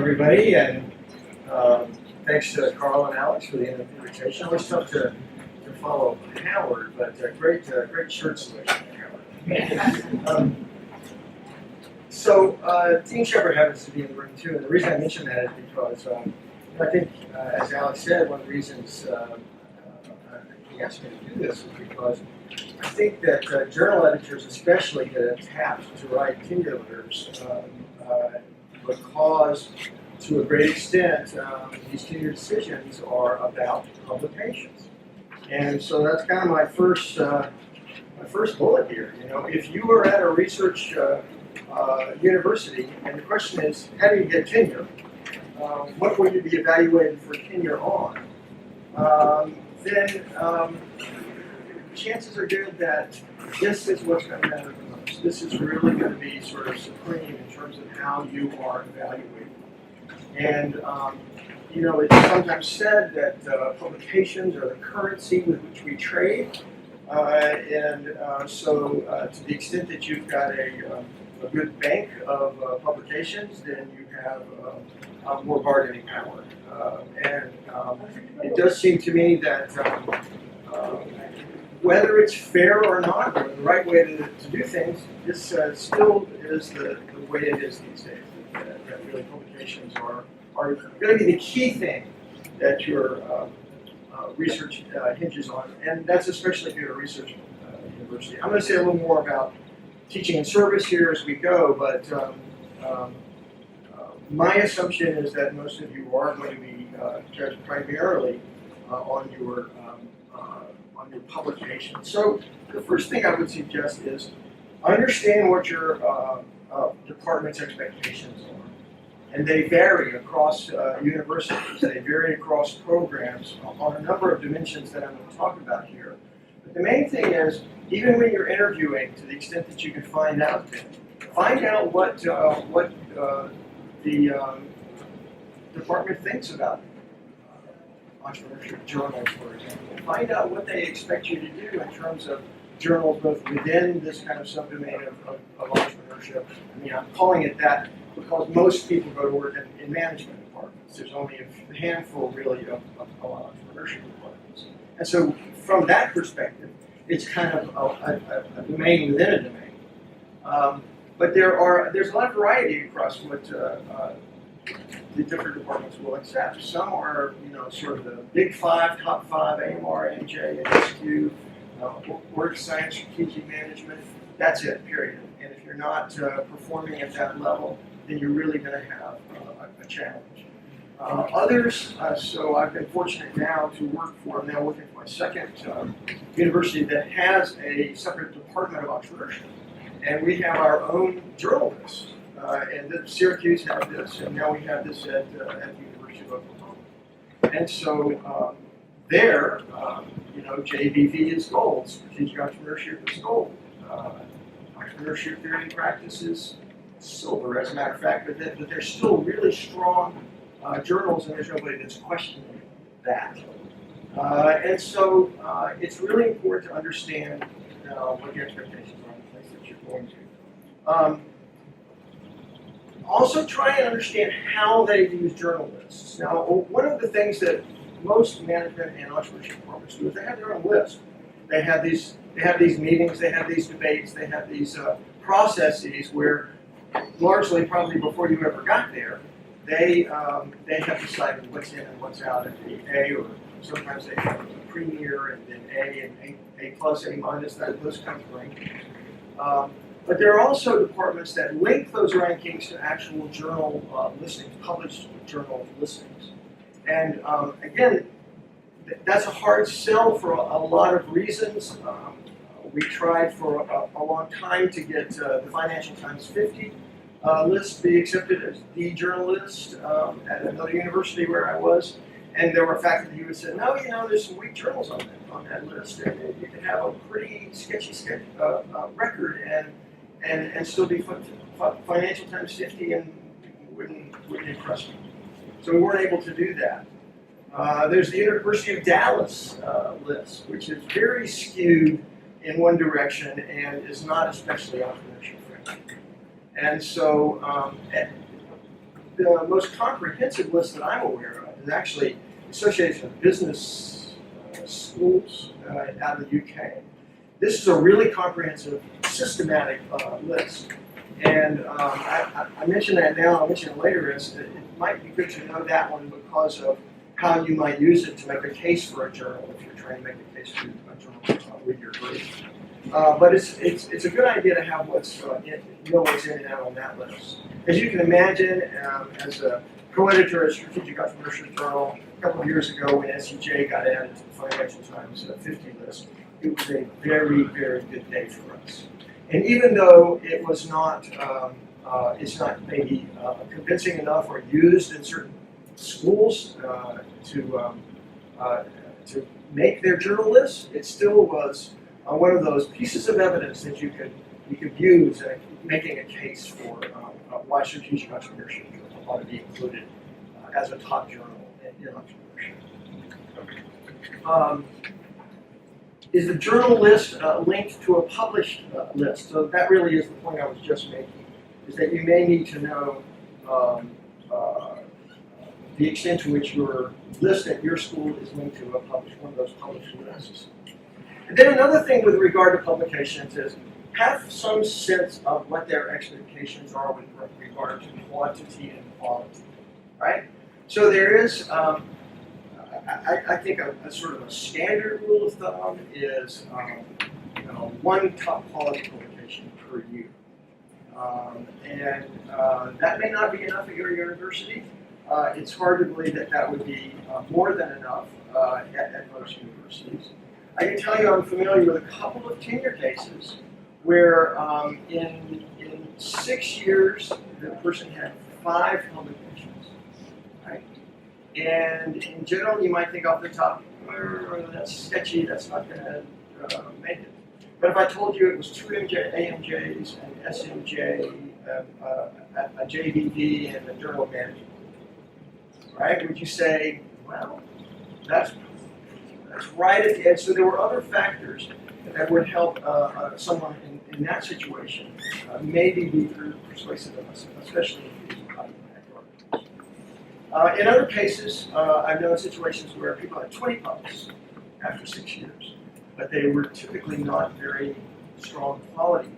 everybody, and thanks to Carl and Alex for the invitation. Always tough to follow Howard, but great shirt selection, Howard. Dean Shepard happens to be in the room too, and the reason I mention that is because I think, as Alex said, one of the reasons he asked me to do this is because I think that journal editors especially get tapped to write tenure letters because, to a great extent, these tenure decisions are about publications. And so that's kind of my first bullet here. You know, if you are at a research university, and the question is, how do you get tenure? What will you be evaluated for tenure on? Then chances are good that this is what's going to matter the most. This is really going to be sort of supreme in terms of how you are evaluated. And you know, it's sometimes said that publications are the currency with which we trade. So to the extent that you've got a good bank of publications, then you have more bargaining power. It does seem to me that whether it's fair or not, or the right way to do things, this still is the way it is these days. That really publications are going to be the key thing that your research hinges on, and that's especially if you're at a research university. I'm going to say a little more about teaching and service here as we go, but my assumption is that most of you are going to be judged primarily on your publication. So the first thing I would suggest is understand what your department's expectations are. And they vary across universities, they vary across programs on a number of dimensions that I'm going to talk about here. But the main thing is, even when you're interviewing, to the extent that you can find out what the department thinks about entrepreneurship journals, for example. Find out what they expect you to do in terms of journals both within this kind of subdomain of entrepreneurship. I mean, I'm calling it that because most people go to work in management departments. There's only a handful, really, of entrepreneurship departments. And so, from that perspective, it's kind of a domain within a domain. But there's a lot of variety across what the different departments will accept. Some are, you know, sort of the big five, top five: AMR, AJ, NSQ, work science, strategic management. That's it, period. And if you're not performing at that level, then you're really going to have a challenge. Others, so I've been fortunate now to work for, I'm now working for my second university that has a separate department of entrepreneurship. And we have our own journal list. And Syracuse had this, and now we have this at the University of Oklahoma. And so there, you know, JBV is gold, strategic entrepreneurship is gold. Entrepreneurship theory and practices, silver, as a matter of fact, but they're still really strong journals, and there's nobody that's questioning that. And so it's really important to understand what the expectations are in the place that you're going to. Also try and understand how they use journal lists. Now, one of the things that most management and entrepreneurship departments do is they have their own list. They have these meetings, they have these debates, they have these processes where, largely probably before you ever got there, they have decided what's in and what's out at the A, or sometimes they have a Premier and then A and A plus, A minus, those kinds of rankings. But there are also departments that link those rankings to actual journal listings, published journal listings. And again, that's a hard sell for a lot of reasons. We tried for a long time to get the Financial Times 50 list be accepted as the journal list at another university where I was. And there were faculty who would say, no, you know, there's some weak journals on that list, and you can have a pretty sketchy record and still be Financial Times 50 and wouldn't impress me. So we weren't able to do that. There's the University of Dallas list, which is very skewed in one direction and is not especially entrepreneurship friendly. And so the most comprehensive list that I'm aware of is actually Association of Business Schools out of the UK. This is a really comprehensive, systematic list. And I mention that now, I'll mention it later, is it might be good to know that one because of how you might use it to make a case for a journal if you're trying to make a case for a journal with your group. But it's a good idea to have know what's in and out on that list. As you can imagine, as a co-editor of Strategic Entrepreneurship Journal, a couple of years ago when SEJ got added to the Financial Times 50 list, it was a very, very good day for us. And even though it was not, it's not maybe convincing enough or used in certain schools to make their journal list, it still was one of those pieces of evidence that you could use in making a case for why Strategic Entrepreneurship Journal ought to be included as a top journal in entrepreneurship. Is the journal list linked to a published list? So that really is the point I was just making, is that you may need to know the extent to which your list at your school is linked to one of those published lists. And then another thing with regard to publications is have some sense of what their expectations are with regard to quantity and quality, right? So there is, I think a sort of a standard rule of thumb is one top quality publication per year. That may not be enough at your university. It's hard to believe that that would be more than enough at most universities. I can tell you I'm familiar with a couple of tenure cases where in 6 years the person had 5 publications, right? And in general you might think off the top, that's sketchy, that's not going to make it. But if I told you it was 2 AMJs, an SMJ, a JVV, and a Journal of Management, right? Would you say, well, that's right at the edge. So there were other factors that would help someone in that situation maybe be persuasive of us, especially if you're not articles. In other cases, I've known situations where people had 20 publics after 6 years, but they were typically not very strong quality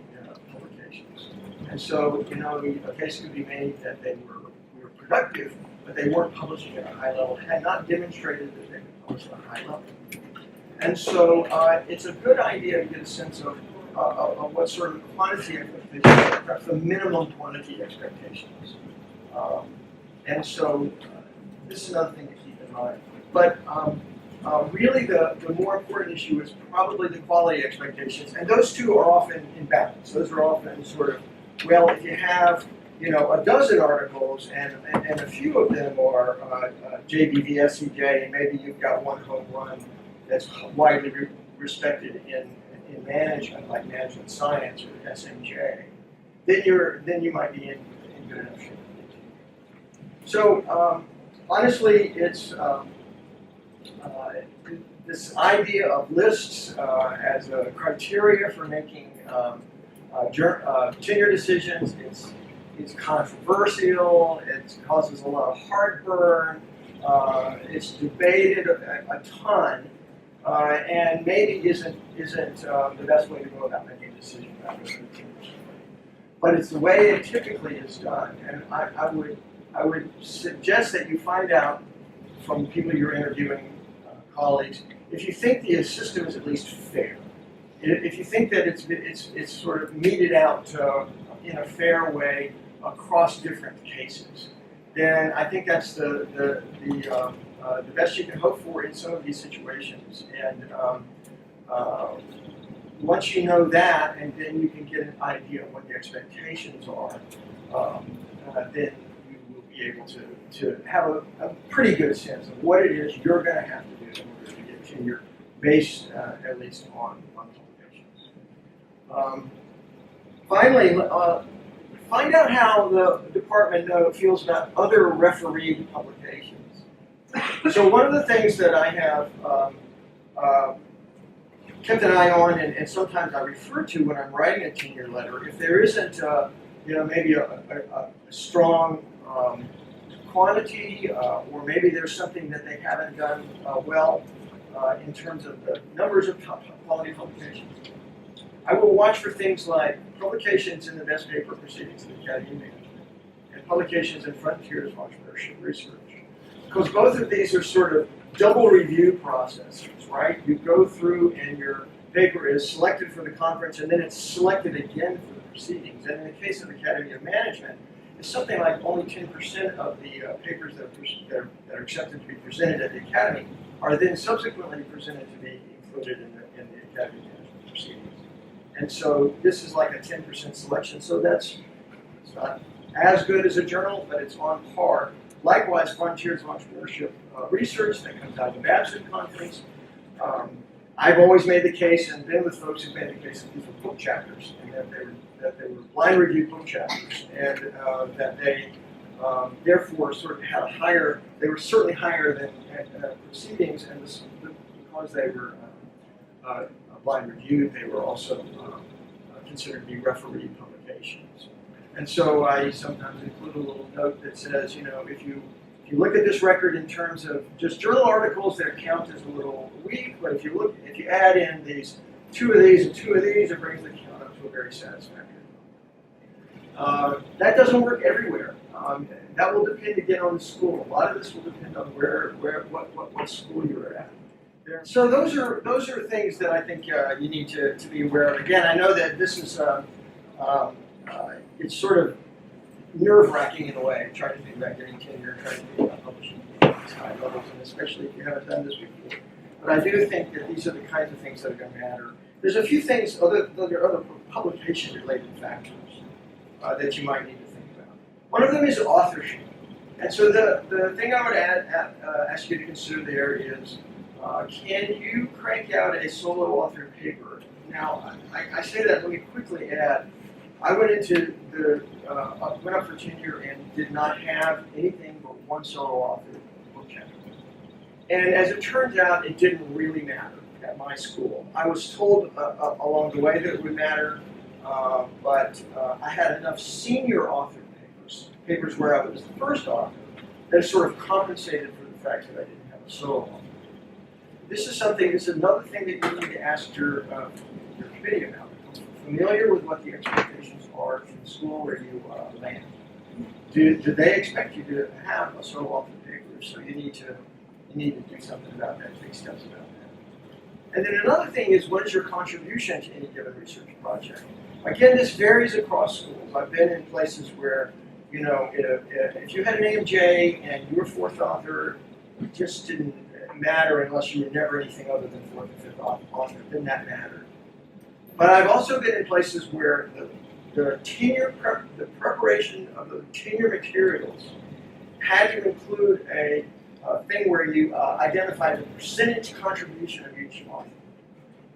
publications. And so, a case could be made that they were productive, but they weren't publishing at a high level, had not demonstrated that they could publish at a high level. And so it's a good idea to get a sense of what sort of quantity expectations, perhaps the minimum quantity expectations. And so this is another thing to keep in mind. But really the more important issue is probably the quality expectations. And those two are often in balance. Those are often sort of, well, if you have a dozen articles and a few of them are JBV, SEJ, and maybe you've got one home run that's widely respected in management, like management science or SMJ, then you might be in good enough shape. So honestly, it's this idea of lists as a criteria for making tenure decisions. It's controversial. It causes a lot of heartburn. It's debated a ton. And maybe isn't the best way to go about making a decision about whether the tenure is. But it's the way it typically is done, and I would suggest that you find out from people you're interviewing, colleagues, if you think the system is at least fair. If you think that it's sort of meted out in a fair way across different cases, then I think that's the best you can hope for in some of these situations. And once you know that, and then you can get an idea of what the expectations are, then you will be able to have a pretty good sense of what it is you're going to have to do in order to get tenure based at least on publications. Finally, find out how the department feels about other refereed publications. So one of the things that I have kept an eye on, and sometimes I refer to when I'm writing a tenure letter, if there isn't, maybe a strong quantity, or maybe there's something that they haven't done well in terms of the numbers of top quality publications. I will watch for things like publications in the best paper proceedings of the Academy of Management and publications in Frontiers of Entrepreneurship Research. Because both of these are sort of double review processes, right? You go through and your paper is selected for the conference and then it's selected again for the proceedings. And in the case of the Academy of Management, it's something like only 10% of the papers that are accepted to be presented at the Academy are then subsequently presented to be included in the Academy of Management proceedings. And so this is like a 10% selection, so it's not as good as a journal, but it's on par. Likewise, Frontiers of Entrepreneurship Research that comes out of the Babson Conference. I've always made the case, and been with folks who've made the case that these were book chapters, and that they were blind reviewed book chapters, and that they therefore sort of had a higher. They were certainly higher than proceedings, and because they were blind reviewed, they were also considered to be referee publications. And so I sometimes include a little note that says, you know, if you look at this record in terms of just journal articles, their count is a little weak. But if you add in these two of these and two of these, it brings the count up to a very satisfactory. That doesn't work everywhere. That will depend again on the school. A lot of this will depend on what school you're at. So those are things that I think you need to be aware of. Again, I know that this is it's sort of nerve-wracking in a way, trying to think about getting tenure, trying to think about publishing at these high levels, and especially if you haven't done this before. But I do think that these are the kinds of things that are going to matter. There's a few things, there are other publication-related factors that you might need to think about. One of them is authorship. And so the thing I would ask you to consider there is, can you crank out a solo author paper? Now, I say that, let me quickly add, I went up for tenure and did not have anything but one solo author book chapter. And as it turns out, it didn't really matter at my school. I was told along the way that it would matter, but I had enough senior author papers where I was the first author, that sort of compensated for the fact that I didn't have a solo author. This is another thing that you need to ask your committee about. Familiar with what the expectations are in the school where you land. Do they expect you to have a solo author paper? So you need to do something about that, take steps about that. And then another thing is, what is your contribution to any given research project? Again, this varies across schools. I've been in places where, you know, if you had an AMJ and you were fourth author, it just didn't matter unless you were never anything other than fourth or fifth author. Then that mattered. But I've also been in places where the preparation of the tenure materials had to include a thing where you identified the percentage contribution of each author,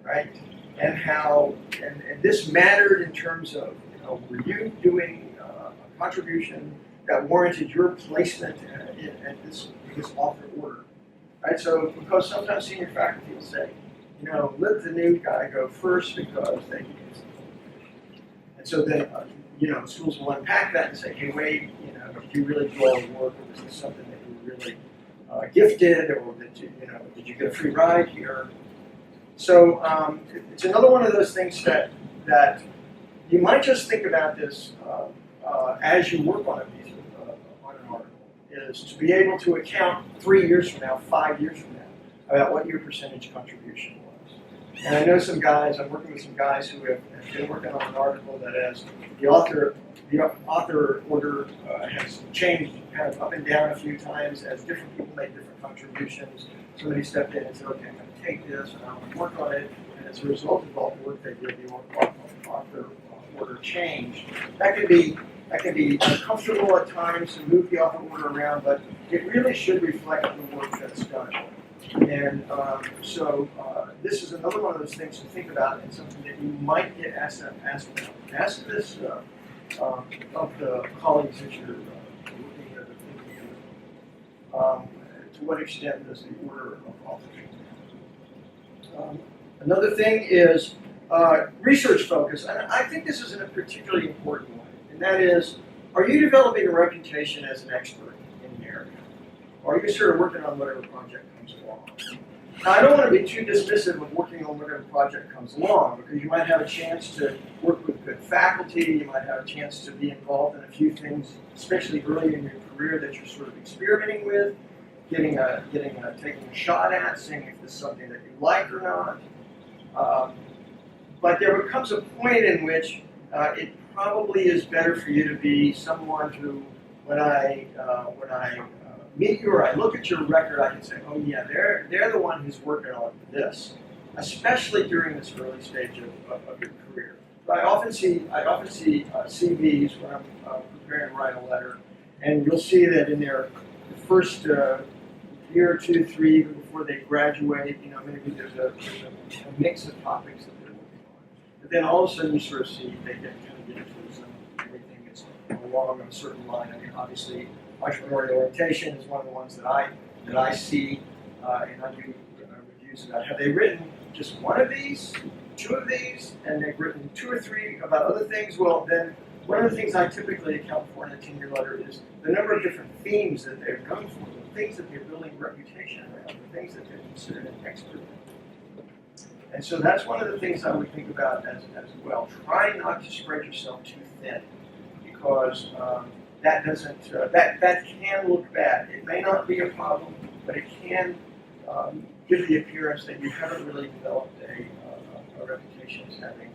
right? And how and this mattered in terms of, you know, were you doing a contribution that warranted your placement at this author order, right? So because sometimes senior faculty will say, you know, let the new guy go first because they can use it. And so then, you know, schools will unpack that and say, hey, wait, you know, did you really do all the work, or was this something that you were really gifted, or did you get a free ride here? So it's another one of those things that you might just think about this as you work on a piece on an article, is to be able to account 3 years from now, 5 years from now, about what your percentage contribution was. And I know some guys, I'm working with some guys who have been working on an article that has the author order has changed kind of up and down a few times as different people make different contributions. Somebody stepped in and said, okay, I'm going to take this and I'm going to work on it, and as a result of all the work they did, the author order changed. That can be uncomfortable at times to move the author order around, but it really should reflect the work that's done. And so this is another one of those things to think about, and something that you might get asked about. Ask this of the colleagues that you're looking at or thinking of. To what extent does the order of authorship matter? Another thing is research focus, and I think this is a particularly important one, and that is, are you developing a reputation as an expert in the or are you sort of working on whatever project comes along? Now, I don't want to be too dismissive of working on whatever project comes along, because you might have a chance to work with good faculty, you might have a chance to be involved in a few things, especially early in your career, that you're sort of experimenting with, taking a shot at, seeing if this is something that you like or not. But there comes a point in which it probably is better for you to be someone who, when I meet you or I look at your record, I can say, oh yeah, they're the one who's working on this, especially during this early stage of your career. But I often see CVs when I'm preparing to write a letter, and you'll see that in their first year or two, three, even before they graduate, maybe there's a mix of topics that they're working on. But then all of a sudden you sort of see they get into everything is along a certain line. I mean, obviously, entrepreneurial orientation is one of the ones that I see, and I do reviews about. Have they written just one of these, two of these, and they've written two or three about other things? Well, then one of the things I typically account for in a tenure letter is the number of different themes that they're known for, the things that they're building reputation around, the things that they're considered an expert in. And so that's one of the things I would think about as well. Try not to spread yourself too thin, because that doesn't that can look bad. It may not be a problem, but it can give the appearance that you haven't really developed a reputation as having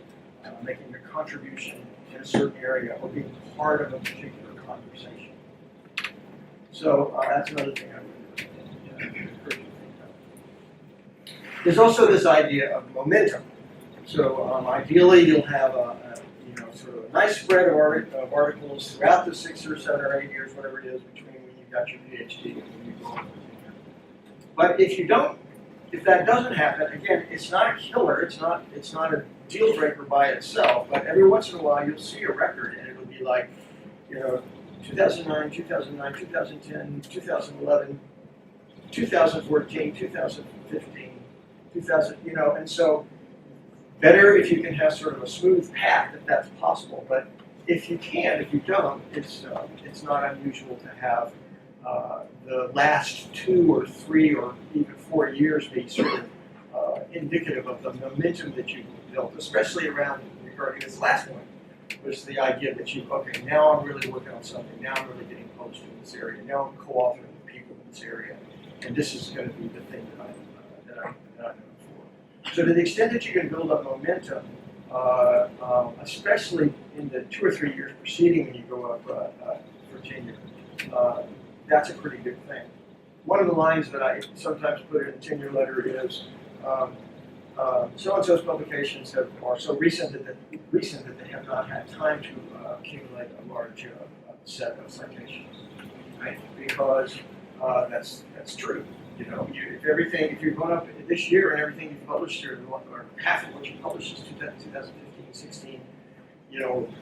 making a contribution in a certain area or being part of a particular conversation. So that's another thing I would encourage you to think about. There's also this idea of momentum. So ideally, you'll have sort of a nice spread of articles throughout the 6 or 7 or 8 years, whatever it is, between when you got your PhD and when you go on. But if that doesn't happen, again, it's not a killer. It's not a deal breaker by itself. But every once in a while, you'll see a record, and it'll be like, 2009, 2010, 2011, 2014, 2015, 2000. And so better if you can have sort of a smooth path if that's possible. But if you don't, it's not unusual to have the last 2 or 3 or even 4 years be sort of indicative of the momentum that you've built, especially regarding this last one, was the idea that now I'm really working on something, now I'm really getting published in this area, now I'm co-authoring with people in this area, and this is going to be the thing that I'm known for. So to the extent that you can build up momentum, especially in the 2 or 3 years preceding when you go up for tenure, that's a pretty good thing. One of the lines that I sometimes put in a tenure letter is, so-and-so's publications are so recent that they have not had time to accumulate a large set of citations, right? Because that's true. If you're going up this year and everything you've published, or half of what you published is 2015, 16,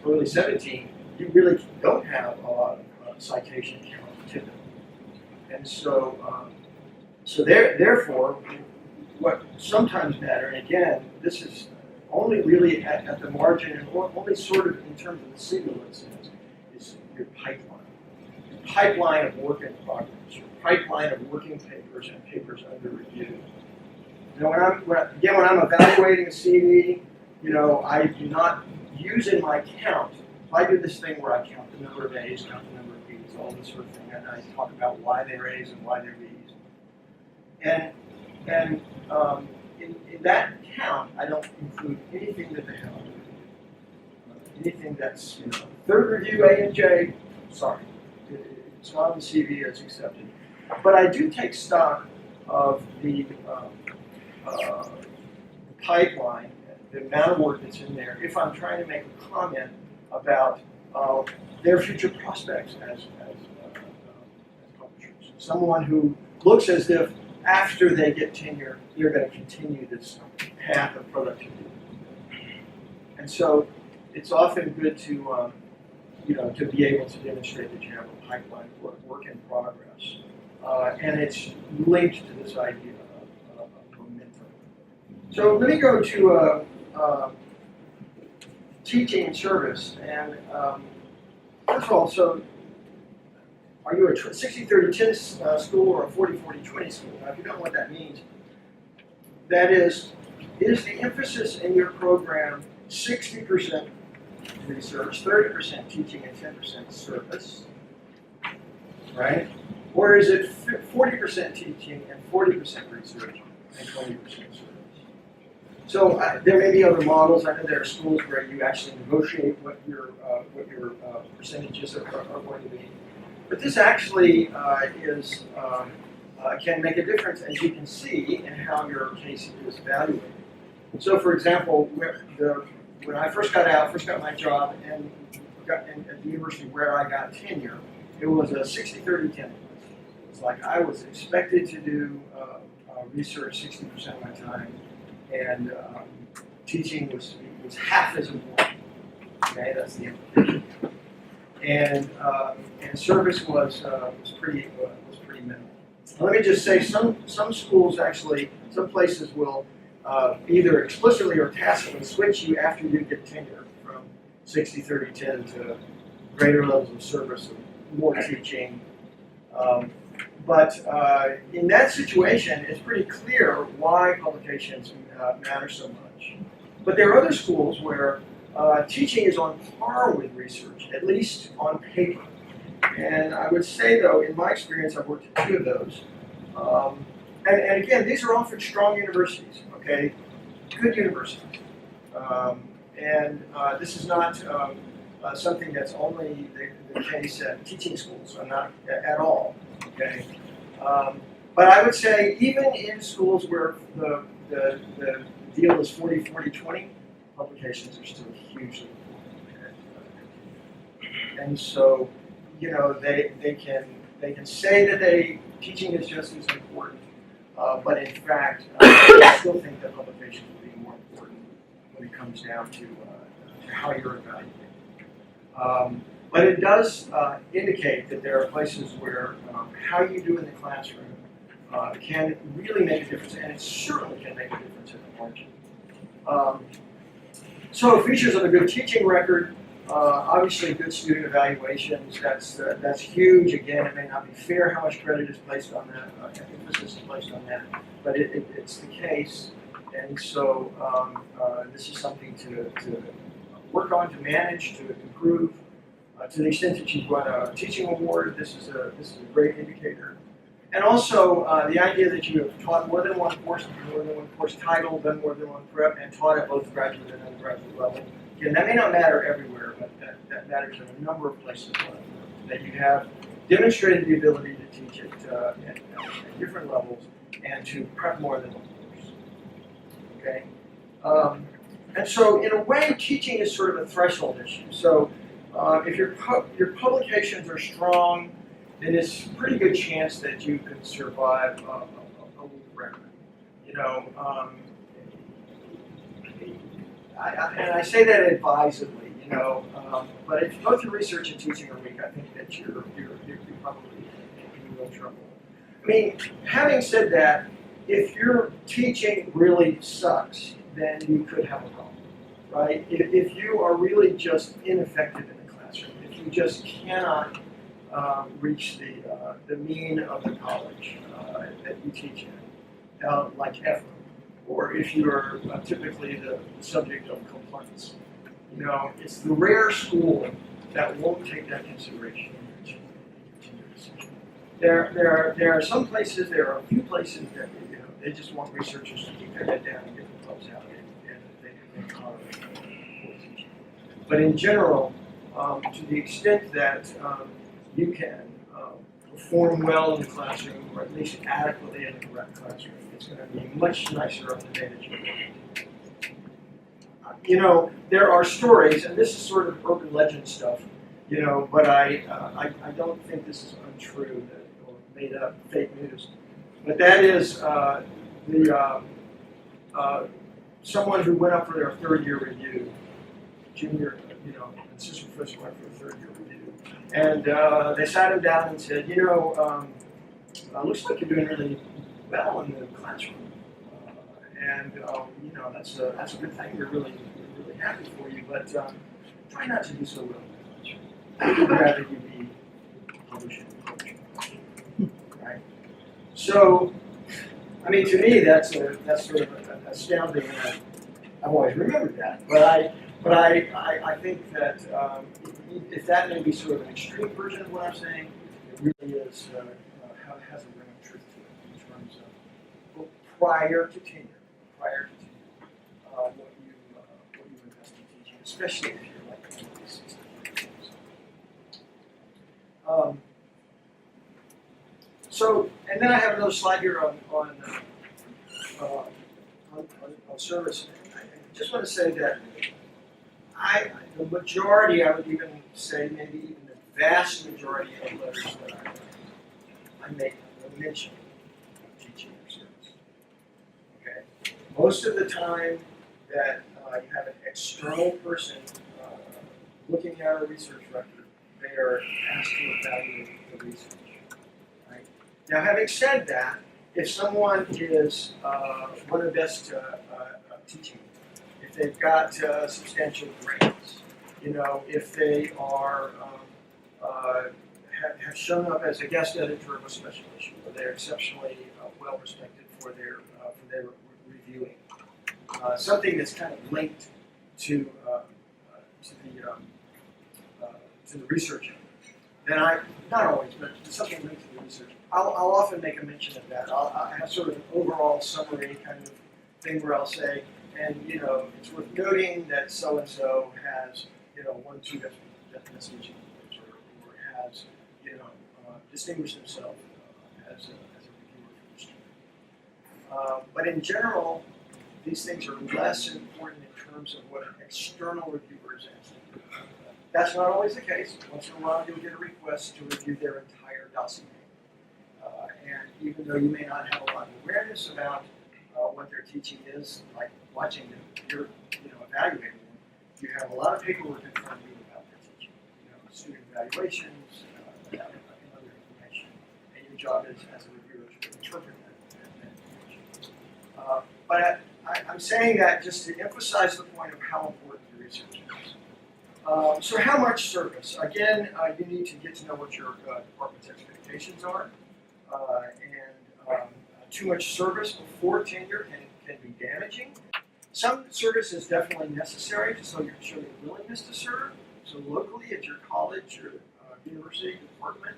early 17, you really don't have a lot of citation count to them. And so, therefore, what sometimes matter, and again, this is only really at the margin and only sort of in terms of the signal it sends, is your pipeline. Your pipeline of work in progress, your pipeline of working papers and papers under review. When I'm evaluating a CV, I do not use in my count. If I do this thing where I count the number of A's, count the number of B's, all this sort of thing, and I talk about why they're A's and why they're B's. And in that count, I don't include anything that they have under review. Anything that's third review A and J, sorry, it's not on the CV, it's accepted. But I do take stock of the pipeline, the amount of work that's in there, if I'm trying to make a comment about their future prospects as publishers. Someone who looks as if after they get tenure, you're going to continue this path of productivity. And so it's often good to be able to demonstrate that you have a pipeline of work in progress. And it's linked to this idea of momentum. So let me go to teaching and service. And first of all, so are you a 60-30-10 school or a 40-40-20 school? Now, if you don't know what that means, that is the emphasis in your program 60% research, 30% teaching, and 10% service, right? Or is it 40% teaching and 40% research and 20% service? So there may be other models. I know there are schools where you actually negotiate what your percentages are going to be. But this actually can make a difference, as you can see, in how your case is evaluated. So, for example, when I first got my job, and got at the university where I got tenure, it was a 60-30-10. It's like I was expected to do research 60% of my time, and teaching was half as important. Okay, that's the implication. And service was pretty minimal. Now, let me just say, some schools actually, some places will either explicitly or tacitly switch you after you get tenure from 60-30-10 to greater levels of service, more teaching. But in that situation, it's pretty clear why publications matter so much. But there are other schools where teaching is on par with research, at least on paper. And I would say, though, in my experience, I've worked at two of those. And again, these are often strong universities, okay? Good universities. This is not something that's only the case at teaching schools, not at all, okay? But I would say even in schools where the deal is 40-40-20, publications are still hugely important. And so, you know, they can say that teaching is just as important, but in fact, I still think that publications will be more important when it comes down to how you're evaluating. But it does indicate that there are places where how you do in the classroom can really make a difference, and it certainly can make a difference in the margin. So features of a good teaching record, obviously good student evaluations, that's huge. Again, it may not be fair how much credit is placed on that, emphasis is placed on that, but it's the case. And so this is something to work on, to manage, to improve. To the extent that you've won a teaching award, this is a great indicator. And also the idea that you have taught more than one course, more than one course title, done more than one prep, and taught at both graduate and undergraduate level. Again, that may not matter everywhere, but that matters in a number of places. That you have demonstrated the ability to teach at different levels and to prep more than one course. Okay? And so in a way, teaching is sort of a threshold issue. So if your publications are strong, then it's a pretty good chance that you can survive a weak record. You know, and I say that advisedly. You know, but if both your research and teaching are weak, I think that you're probably in real trouble. I mean, having said that, if your teaching really sucks, then you could have a problem, right? If you are really just ineffective in the classroom, if you just cannot reach the mean of the college that you teach in, like effort, or if you're typically the subject of complaints. You know, it's the rare school that won't take that consideration in your decision. There are some places, there are a few places that they just want researchers to keep their head down and get themselves out, and they tolerate poor teaching. But in general, to the extent that you can perform well in the classroom, or at least adequately in the classroom, it's going to be much nicer of the day that you work. You know, there are stories, and this is sort of urban legend stuff, you know, but I don't think this is untrue or made up fake news. But that is someone who went up for their third-year review, junior, assistant professor went for a third-year review, and they sat him down and said, looks like you're doing really well in the classroom, and that's a good thing. We're really happy for you, but try not to do so well in the classroom. I'd rather you be publishing. So, I mean, to me, that's sort of astounding, and I've always remembered that. But I think that if that may be sort of an extreme version of what I'm saying, it really is has a ring of truth to it in terms of well, prior to tenure, what you invest in teaching, especially if you're like one of these systems. So, and then I have another slide here on service. I just want to say that the majority, I would even say maybe even the vast majority of letters that I make a mention of teaching or service. Okay? Most of the time that you have an external person looking at a research record, they are asked to evaluate the research. Right? Now, having said that, if someone is one of the best teaching, if they've got substantial grades, if they are have shown up as a guest editor of a special issue, or they're exceptionally well respected for their reviewing, something that's kind of linked to the research. Then not always, but something linked to the research. I'll often make a mention of that. I'll have sort of an overall summary kind of thing where I'll say, and it's worth noting that so and so has 1, 2 definitions, or has distinguished himself as a reviewer for the student. But in general, these things are less important in terms of what an external reviewer is asking. That's not always the case. Once in a while, you'll get a request to review their entire dossier. And even though you may not have a lot of awareness about what their teaching is, like watching them, you're evaluating them, you have a lot of paperwork in front of you about their teaching. Student evaluations, and other information. And your job is, as a reviewer, to interpret that information. But I'm saying that just to emphasize the point of how important the research is. So how much service? Again, you need to get to know what your department's expectations are. And too much service before tenure can be damaging. Some service is definitely necessary to show your willingness to serve. So locally at your college, your university, department,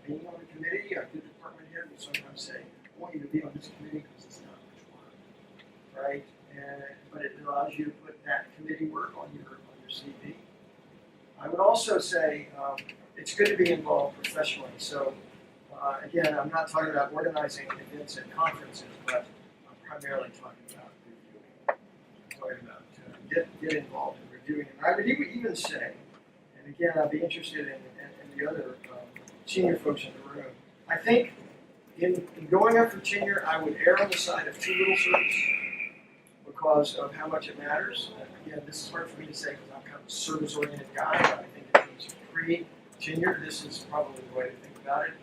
being on a committee, a good department head will sometimes say, I want you to be on this committee because it's not much work, right? But it allows you to put that committee work on your CV. I would also say it's good to be involved professionally. So again, I'm not talking about organizing events and conferences, but I'm primarily talking about reviewing. I'm talking about get involved in reviewing. And I would even say, and again, I'd be interested in the other senior folks in the room, I think in going up for tenure, I would err on the side of too little service because of how much it matters. And again, this is hard for me to say because I'm kind of a service-oriented guy, but I think in terms of pre-tenure, this is probably the way to think about it.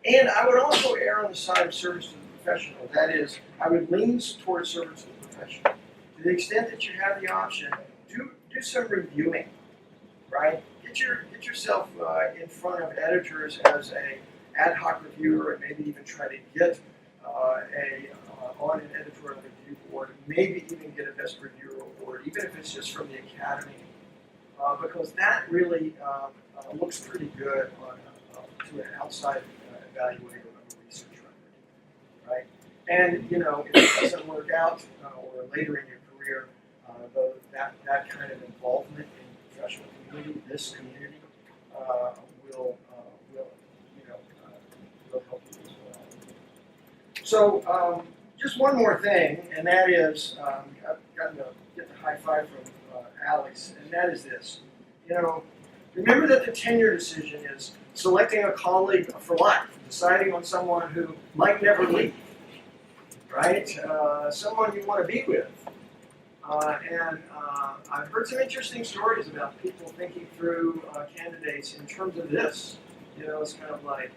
And I would also err on the side of service to the professional. That is, I would lean towards service to the professional. To the extent that you have the option, do some reviewing, right? Get yourself in front of editors as a ad hoc reviewer, and maybe even try to get on an editorial review board, maybe even get a best reviewer award, even if it's just from the academy, because that really looks pretty good to an outside evaluator of a research record, right? And if it doesn't work out or later in your career, that kind of involvement in the professional community, this community, will help you as well. So just one more thing, and that is I've gotten to get the high five from Alex, and that is this. Remember that the tenure decision is selecting a colleague for life, deciding on someone who might never leave, right? Someone you want to be with. And I've heard some interesting stories about people thinking through candidates in terms of this. It's kind of like,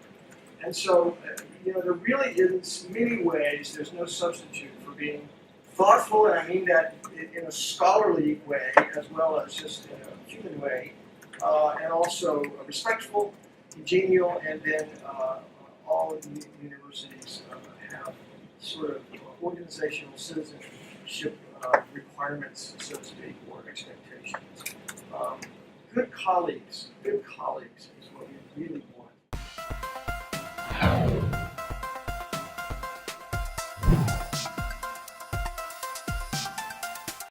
and so, there really is many ways, there's no substitute for being thoughtful, and I mean that in a scholarly way as well as just in a human way, and also respectful, congenial, and then all of the universities have sort of organizational citizenship requirements, so to speak, or expectations. Good colleagues is